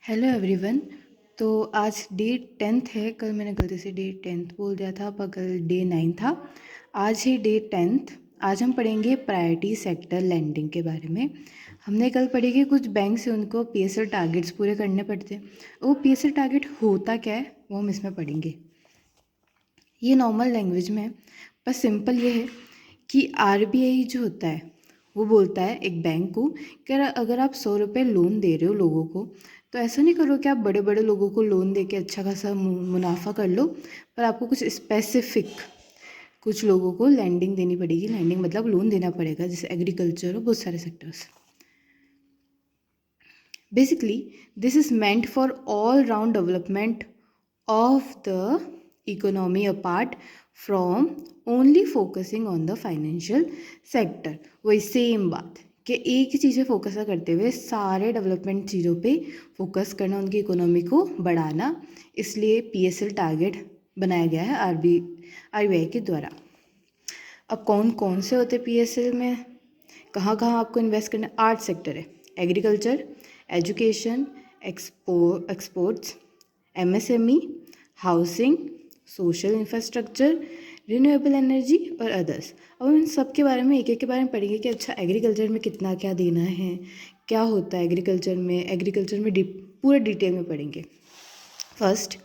Hello everyone. तो आज day 10th है। कल मैंने गलती से डे 10th बोल दिया था, पर कल डे 9 था। आज है डे 10th। आज हम पढ़ेंगे प्रायोरिटी सेक्टर लैंडिंग के बारे में। हमने कल पढ़ी कि कुछ बैंक से उनको पीएसएल टारगेट्स पूरे करने पड़ते हैं। वो पीएसएल टारगेट होता क्या है वो हम इसमें पढ़ेंगे। ये नॉर्मल लैंग्वेज में है, पर सिंपल ये है कि आरबीआई जो होता है वो बोलता है एक बैंक को कि अगर आप 100 रुपये लोन दे रहे हो लोगों को, तो ऐसा नहीं करो कि आप बड़े बड़े लोगों को लोन दे के अच्छा खासा मुनाफा कर लो, पर आपको कुछ स्पेसिफिक कुछ लोगों को लैंडिंग देनी पड़ेगी। लैंडिंग मतलब लोन देना पड़ेगा, जैसे एग्रीकल्चर और बहुत सारे sectors. Basically this is meant for all round development of the economy apart from only focusing on the financial sector। वही सेम बात कि एक ही चीज़ें फोकस करते हुए सारे डेवलपमेंट चीज़ों पे फोकस करना, उनकी इकोनॉमी को बढ़ाना, इसलिए पीएसएल टारगेट बनाया गया है आरबीआई के द्वारा। अब कौन कौन से होते पीएसएल में, कहाँ कहाँ आपको इन्वेस्ट करना है? आर्ट सेक्टर है, agriculture, education, exports, MSME, housing, social infrastructure, renewable energy और अदर्स। अब हम इन सब के बारे में एक एक के बारे में पढ़ेंगे कि अच्छा एग्रीकल्चर में कितना क्या देना है, क्या होता है एग्रीकल्चर में पूरा डिटेल में पढ़ेंगे। फर्स्ट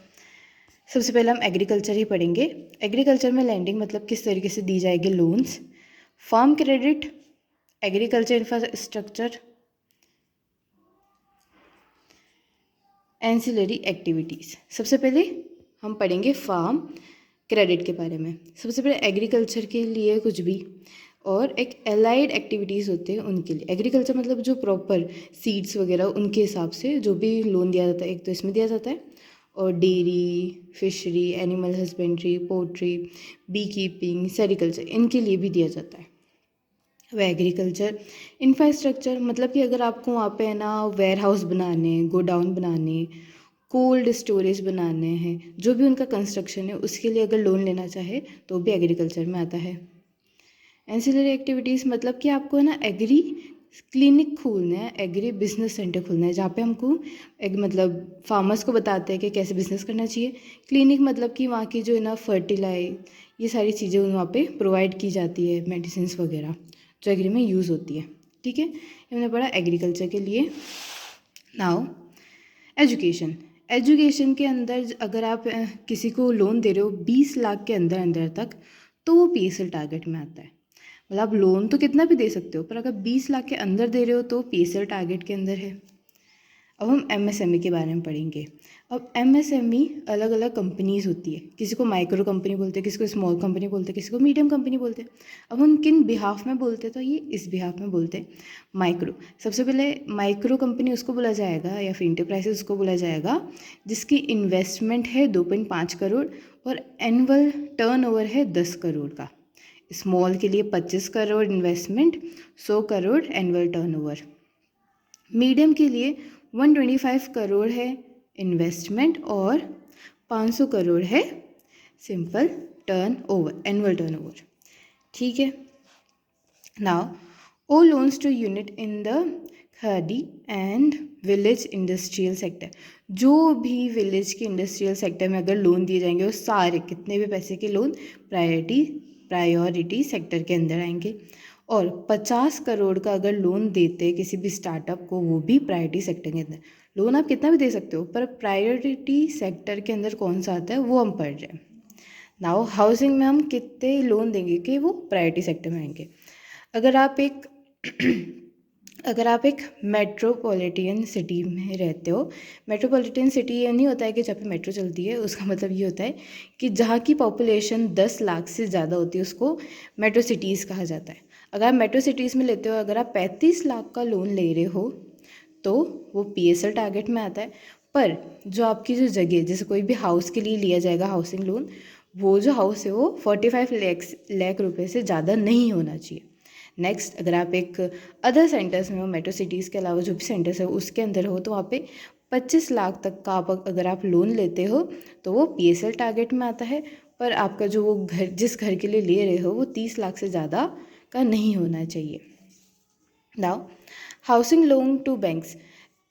सबसे पहले हम एग्रीकल्चर ही पढ़ेंगे। एग्रीकल्चर में लैंडिंग मतलब किस तरीके से दी जाएगी loans, farm credit, agriculture infrastructure, ancillary activities. सबसे पहले हम पढ़ेंगे फार्म क्रेडिट के बारे में। सबसे पहले एग्रीकल्चर के लिए कुछ भी और एक एलाइड एक्टिविटीज़ होते हैं उनके लिए। एग्रीकल्चर मतलब जो प्रॉपर सीड्स वगैरह उनके हिसाब से जो भी लोन दिया जाता है, एक तो इसमें दिया जाता है, और dairy, fishery, animal husbandry, poultry, bee keeping, sericulture, इनके लिए भी दिया जाता है। वह एग्रीकल्चर इंफ्रास्ट्रक्चर मतलब कि अगर आपको वहाँ पे है ना वेयर हाउस बनाने, गोडाउन बनाने, कोल्ड स्टोरेज बनाने हैं, जो भी उनका कंस्ट्रक्शन है उसके लिए अगर लोन लेना चाहे तो भी एग्रीकल्चर में आता है। एंसिलरी एक्टिविटीज़ मतलब कि आपको है ना एग्री क्लिनिक खोलना है, एग्री बिजनेस सेंटर खोलना है, जहाँ पे हमको एक मतलब फार्मर्स को बताते हैं कि कैसे बिजनेस करना चाहिए। क्लिनिक मतलब कि वहाँ की जो है ना फर्टिलाइज, ये सारी चीज़ें वहाँ पे प्रोवाइड की जाती है, मेडिसिन वगैरह जो एग्री में यूज़ होती है। ठीक है, ये हमने पढ़ा एग्रीकल्चर के लिए। Now education. एजुकेशन के अंदर अगर आप किसी को लोन दे रहे हो 20 लाख के अंदर अंदर तक, तो वो पीएसएल टारगेट में आता है। मतलब आप लोन तो कितना भी दे सकते हो, पर अगर 20 लाख के अंदर दे रहे हो तो पीएसएल टारगेट के अंदर है। अब हम एमएसएमई के बारे में पढ़ेंगे। अब एमएसएमई अलग अलग कंपनीज होती है, किसी को माइक्रो कंपनी बोलते हैं, किसी को स्मॉल कंपनी बोलते हैं, किसी को मीडियम कंपनी बोलते हैं। अब हम किन बिहाफ में बोलते हैं, तो ये इस बिहाफ में बोलते हैं माइक्रो। सबसे पहले माइक्रो कंपनी उसको बोला जाएगा या फिर इंटरप्राइजेज उसको बोला जाएगा जिसकी इन्वेस्टमेंट है 2.5 करोड़ और एनुअल टर्नओवर है 10 करोड़ का। स्मॉल के लिए 25 crore investment, 100 crore annual turnover. Medium के लिए 125 करोड़ है इन्वेस्टमेंट और 500 करोड़ है सिंपल टर्नओवर, एनुअल टर्नओवर। ठीक है। Now all loans to unit in the khadi and village industrial sector, जो भी विलेज के इंडस्ट्रियल सेक्टर में अगर लोन दिए जाएंगे वो सारे कितने भी पैसे के लोन प्रायोरिटी सेक्टर के अंदर आएंगे। और 50 करोड़ का अगर लोन देते हैं किसी भी स्टार्टअप को, वो भी प्रायोरिटी सेक्टर के अंदर। लोन आप कितना भी दे सकते हो, पर प्रायोरिटी सेक्टर के अंदर कौन सा आता है वो हम पढ़ रहे हैं। नाउ हाउसिंग में हम कितने लोन देंगे कि वो प्रायोरिटी सेक्टर में आएंगे। अगर आप एक मेट्रोपॉलिटन सिटी में रहते हो, मेट्रोपॉलिटन सिटी ये नहीं होता है कि जहाँ पे मेट्रो चलती है, उसका मतलब ये होता है कि जहाँ की पॉपुलेशन 10 लाख से ज़्यादा होती है उसको मेट्रो सिटीज़ कहा जाता है। अगर आप मेट्रो सिटीज़ में लेते हो, अगर आप 35 लाख का लोन ले रहे हो तो वो पीएसएल टारगेट में आता है। पर जो आपकी जो जगह, जैसे कोई भी हाउस के लिए लिया जाएगा हाउसिंग लोन, वो जो हाउस है वो 45 लाख रुपए से ज़्यादा नहीं होना चाहिए। नेक्स्ट, अगर आप एक अदर सेंटर्स में हो, मेट्रो सिटीज़ के अलावा जो भी सेंटर्स है उसके अंदर हो, तो वहाँ पे 25 लाख तक का अगर आप लोन लेते हो तो वो पीएसएल टारगेट में आता है। पर आपका जो वो घर, जिस घर के लिए ले रहे हो, वो 30 लाख से ज़्यादा का नहीं होना चाहिए। Now housing loan to banks.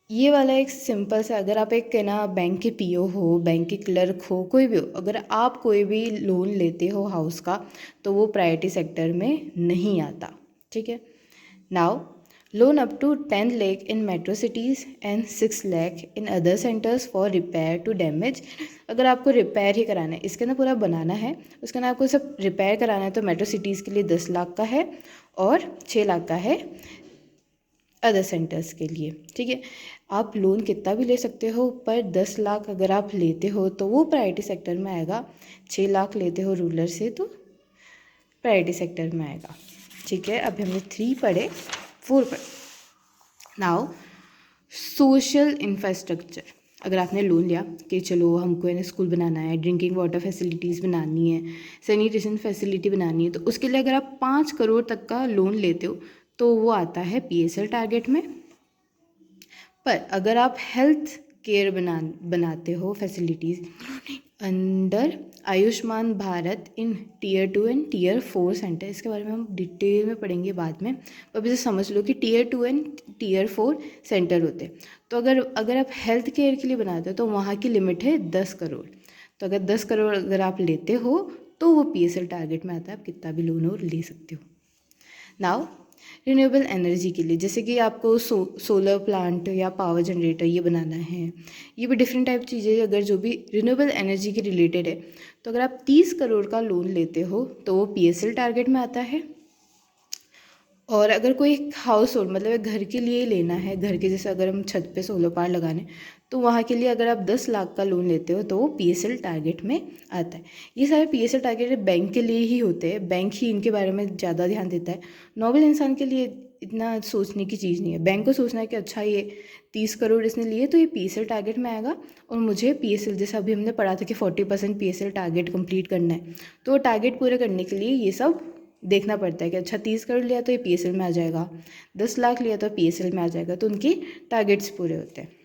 ये वाला एक सिंपल सा, अगर आप एक ना बैंक के पीओ हो, बैंक के क्लर्क हो, कोई भी हो, अगर आप कोई भी लोन लेते हो हाउस का, तो वो प्रायोरिटी सेक्टर में नहीं आता, ठीक है। Now loan up to 10 lakh in metro cities and 6 lakh in other centres for repair to damage. अगर आपको रिपेयर ही कराना है, इसके अंदर पूरा बनाना है, उसके अंदर आपको सब रिपेयर कराना है, तो मेट्रो सिटीज़ के लिए 10 लाख का है और 6 लाख का है अदर सेंटर्स के लिए, ठीक है। आप लोन कितना भी ले सकते हो, पर 10 लाख अगर आप लेते हो तो वो प्रायोरिटी सेक्टर में आएगा, 6 लाख लेते हो रूरल से तो प्रायोरिटी सेक्टर में आएगा, ठीक है। अभी हमने 3 पढ़े, 4 पढ़े। नाउ सोशल इंफ्रास्ट्रक्चर, अगर आपने लोन लिया कि चलो हमको है ना स्कूल बनाना है, ड्रिंकिंग वाटर फैसिलिटीज़ बनानी है, सैनिटेशन फैसिलिटी बनानी है, तो उसके लिए अगर आप 5 करोड़ तक का लोन लेते हो तो वो आता है पीएसएल टारगेट में। पर अगर आप हेल्थ केयर बनाते हो facilities under Ayushman Bharat in tier 2 and tier 4 centre, इसके बारे में हम डिटेल में पढ़ेंगे बाद में, अभी तो समझ लो कि टीयर 2 एंड टीयर 4 सेंटर होते हैं। तो अगर आप हेल्थ केयर के लिए बनाते हो तो वहाँ की लिमिट है 10 करोड़। तो अगर 10 करोड़ अगर आप लेते हो तो वो पीएसएल टारगेट में आता है, आप कितना भी लोन और ले सकते हो। नाउ रिन्यूएबल एनर्जी के लिए, जैसे कि आपको सोलर प्लांट या पावर जनरेटर ये बनाना है, ये भी डिफरेंट टाइप चीज़ें अगर जो भी रिन्यूएबल एनर्जी के रिलेटेड है, तो अगर आप 30 करोड़ का लोन लेते हो तो वो पीएसएल टारगेट में आता है। और अगर कोई हाउस होल्ड मतलब एक घर के लिए लेना है, घर के जैसे अगर हम छत पे सोलर पार लगाने, तो वहाँ के लिए अगर आप 10 लाख का लोन लेते हो तो वो पीएसएल टारगेट में आता है। ये सारे पीएसएल टारगेट बैंक के लिए ही होते हैं, बैंक ही इनके बारे में ज़्यादा ध्यान देता है। नॉर्मल इंसान के लिए इतना सोचने की चीज़ नहीं है। बैंक को सोचना है कि अच्छा ये 30 करोड़ इसने लिए तो ये पीएसएल टारगेट में आएगा, और मुझे पीएसएल जैसा अभी हमने पढ़ा था कि 40% पीएसएल टारगेट कंप्लीट करना है, तो टारगेट पूरे करने के लिए ये सब देखना पड़ता है कि अच्छा 30 करोड़ लिया तो ये पीएसएल में आ जाएगा, 10 लाख लिया तो पीएसएल में आ जाएगा, तो उनकी टारगेट्स पूरे होते हैं।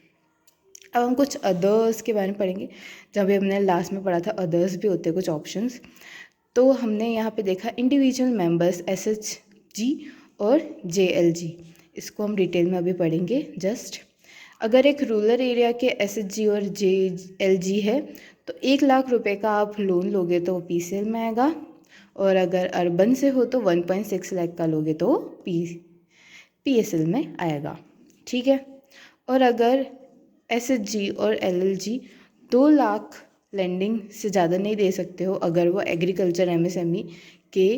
अब हम कुछ अदर्स के बारे में पढ़ेंगे, जहाँ भी हमने लास्ट में पढ़ा था अदर्स भी होते हैं कुछ ऑप्शंस। तो हमने यहाँ पे देखा इंडिविजुअल मेंबर्स एसएचजी और जेएलजी, इसको हम डिटेल में अभी पढ़ेंगे। जस्ट अगर एक रूरल एरिया के एसएचजी और जेएलजी है तो 1 लाख रुपए का आप लोन लोगे तो पीसीएल में आएगा, और अगर अर्बन से हो तो 1.6 लाख का लोगे तो पीएसएल में आएगा, ठीक है। और अगर एसएचजी और एलएलजी 2 लाख लेंडिंग से ज़्यादा नहीं दे सकते हो, अगर वो एग्रीकल्चर एमएसएमई के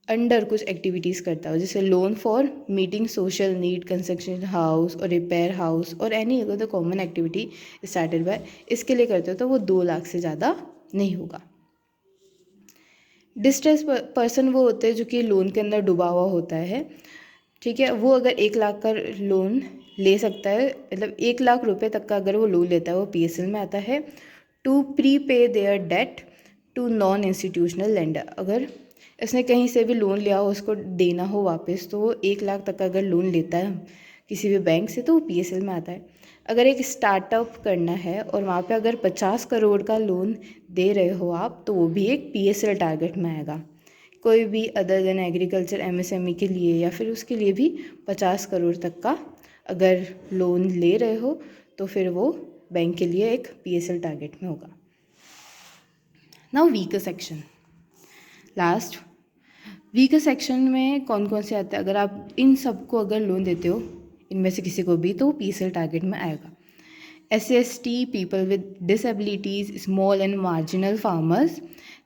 अंडर कुछ एक्टिविटीज़ करता हो, जैसे loan for meeting social need, construction house और रिपेयर हाउस और एनी अगर the common activity started by, इसके लिए करते हो तो वो 2 लाख से ज़्यादा नहीं होगा। डिस्ट्रेस पर्सन वो होते हैं जो कि लोन के अंदर डूबा हुआ होता है, ठीक है। वो अगर 1 लाख का लोन ले सकता है, मतलब 1 लाख रुपए तक का अगर वो लोन लेता है वो पीएसएल में आता है। To prepay their debt to non institutional lender, अगर इसने कहीं से भी लोन लिया हो उसको देना हो वापस, तो वो 1 लाख तक का अगर लोन लेता है किसी भी बैंक से तो वो पीएसएल में आता है। अगर एक स्टार्टअप करना है और वहाँ पे अगर 50 करोड़ का लोन दे रहे हो आप, तो वो भी एक पीएसएल टारगेट में आएगा। कोई भी अदर देन एग्रीकल्चर एमएसएमई के लिए या फिर उसके लिए भी 50 करोड़ तक का अगर लोन ले रहे हो तो फिर वो बैंक के लिए एक पीएसएल टारगेट में होगा। Now weaker section, last weaker section में कौन कौन से आते हैं, अगर आप इन सबको अगर लोन देते हो इनमें से किसी को भी तो पीएसएल टारगेट में आएगा। SC/ST, people with disabilities, small and marginal farmers,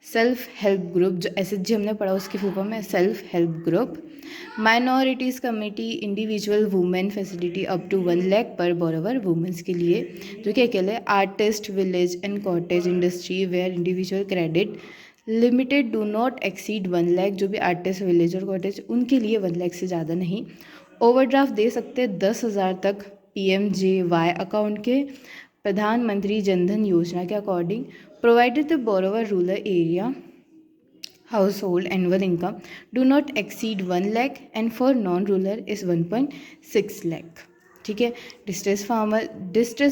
self help group, जो SHG हमने पढ़ा उसकी फुल फॉर्म है self help group, minorities committee, individual women facility up to 1 lakh per borrower women's के लिए, जो कि अकेले artist village and cottage industry where individual credit limited do not exceed 1 lakh, जो भी आर्टिस्ट विलेज और कॉटेज उनके लिए 1 लाख से ज़्यादा नहीं। ओवरड्राफ्ट दे सकते 10,000 तक PMJY अकाउंट के प्रधानमंत्री जनधन योजना के according, provided the borrower rural area house hold annual income do not exceed 1 lakh and for non rural is 1.6 lakh, ठीक है। डिस्ट्रेस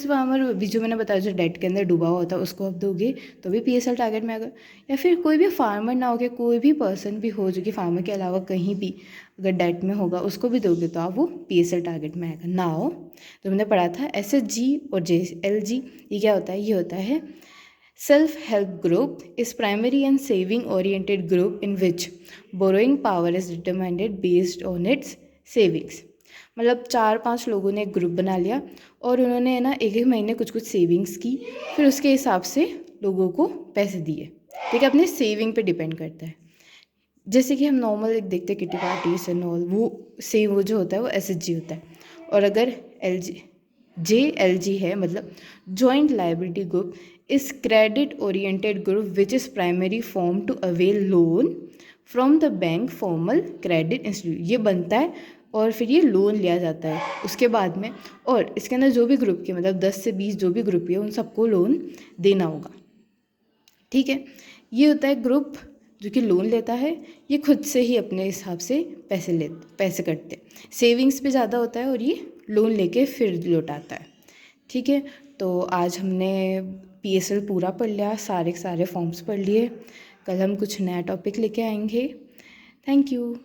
फार्मर भी जो मैंने बताया, जो डेट के अंदर डूबा हुआ होता है, उसको आप दोगे तो भी PSL टारगेट में आएगा। या फिर कोई भी फार्मर ना हो के कोई भी पर्सन भी हो जो कि फार्मर के अलावा कहीं भी अगर डेट में होगा, उसको भी दोगे तो आप वो PSL टारगेट में आएगा। नाउ तो हमने पढ़ा था SHG और JLG, ये क्या होता है? ये होता है self help group is primary and saving oriented group in which borrowing power is determined based on it's savings. मतलब 4-5 लोगों ने एक ग्रुप बना लिया और उन्होंने है ना एक एक महीने कुछ कुछ सेविंग्स की, फिर उसके हिसाब से लोगों को पैसे दिए। ठीक है, अपने सेविंग पे डिपेंड करता है। जैसे कि हम नॉर्मल एक देखते हैं किटी पार्टीज एंड ऑल, वो सेम वो जो होता है वो SHG होता है। और अगर JLG है, मतलब joint liability group is credit oriented group which is primary form to avail loan from the bank formal credit institute. ये बनता है और फिर ये लोन लिया जाता है उसके बाद में। और इसके अंदर जो भी ग्रुप के मतलब 10 से 20 जो भी ग्रुप है उन सबको लोन देना होगा। ठीक है, ये होता है ग्रुप जो कि लोन लेता है। ये खुद से ही अपने हिसाब से पैसे करते हैं। सेविंग्स पे ज़्यादा होता है और ये लोन लेके फिर लौटाता है। ठीक है, तो आज हमने PSL पूरा पढ़ लिया, सारे फॉर्म्स पढ़ लिए। कल हम कुछ नया टॉपिक लेके आएंगे। Thank you.